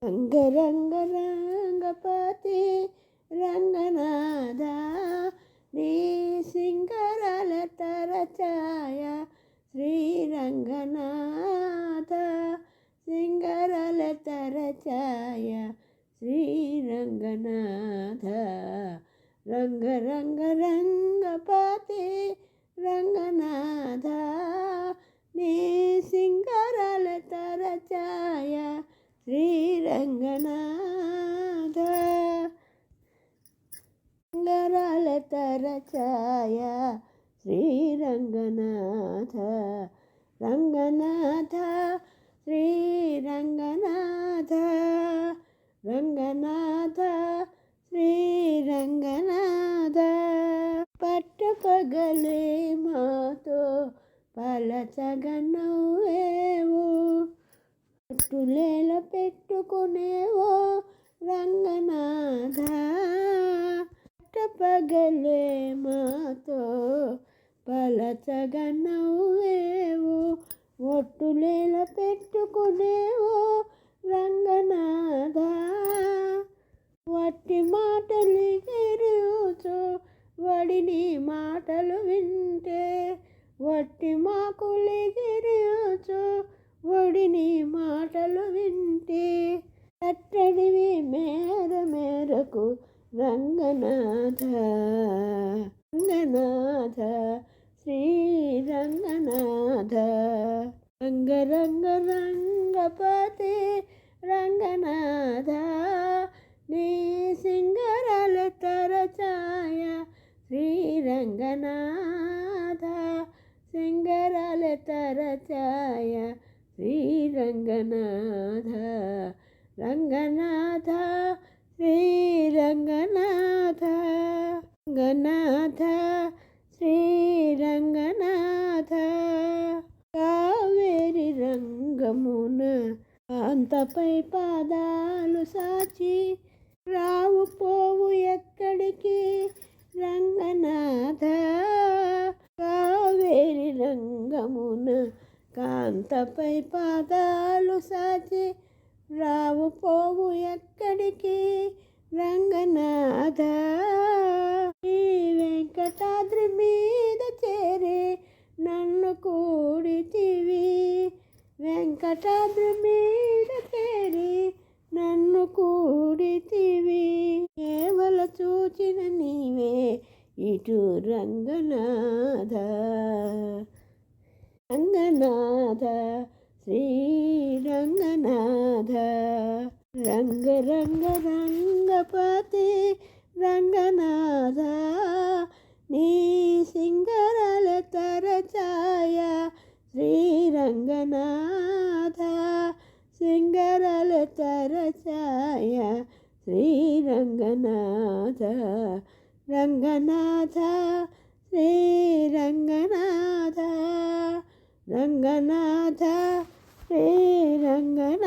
రంగ రంగపతి రంగనాథ నీ సింగరాల తరచాయ శ్రీరంగనాథ సింగరాల తరచాయ శ్రీరంగనాథ రంగ రంగపతి రంగనాథ నీ సింగరాల తరచాయ శ్రీరంగనాథ సింగరాల తరచాయ శ్రీరంగనాథ రంగనాథ శ్రీరంగనాథ రంగనాథ శ్రీరంగనాథ పట్టపగలే మాతో పలచగా నవ్వేవో పట్టులేల పెట్టుకునేవో రంగనాథ పట్టపగలే మాతో పలచగా నవ్వేవో ఒట్టులేల పెట్టుకునేవో రంగనాథ వట్టి మాటలు ఎరుచు వడిని మాటలు వింటే వట్టి మాకులు ఎరుచు వడిని మాటలు వింటే కట్టడివి మేరకు రంగనాథ రంగనాథ శ్రీరంగనాథ రంగ రంగపతి రంగనాథ నీ సింగరాల తరచాయ శ్రీరంగనాథ సింగరాల తరచాయ శ్రీరంగనాథ రంగనాథ శ్రీరంగనాథ రంగనాథ శ్రీరంగనాథ కావేరి రంగమున కాంతపై పాదాలు సాచి రావు పోవు ఎక్కడికి రంగనాథ కావేరి రంగమున కాంతపై పాదాలు సాచి రావు పోవు ఎక్కడికి రంగనాథ ఈ వెంకటాద్రి మీద చేరి నన్ను కూడితివి వెంకటాద్రి మీద చేరి నన్ను కూడితివి కేవల చూచిన నీవే ఇటు రంగనాథ రంగనాథ శ్రీరంగనాథ రంగ రంగపతి రంగనాథ నీ సింగరాల తరచాయ శ్రీరంగనాథ సింగరాల తరచాయ శ్రీరంగనాథ రంగనాథ శ్రీరంగనాథ రంగనాథ శ్రీరంగనాథ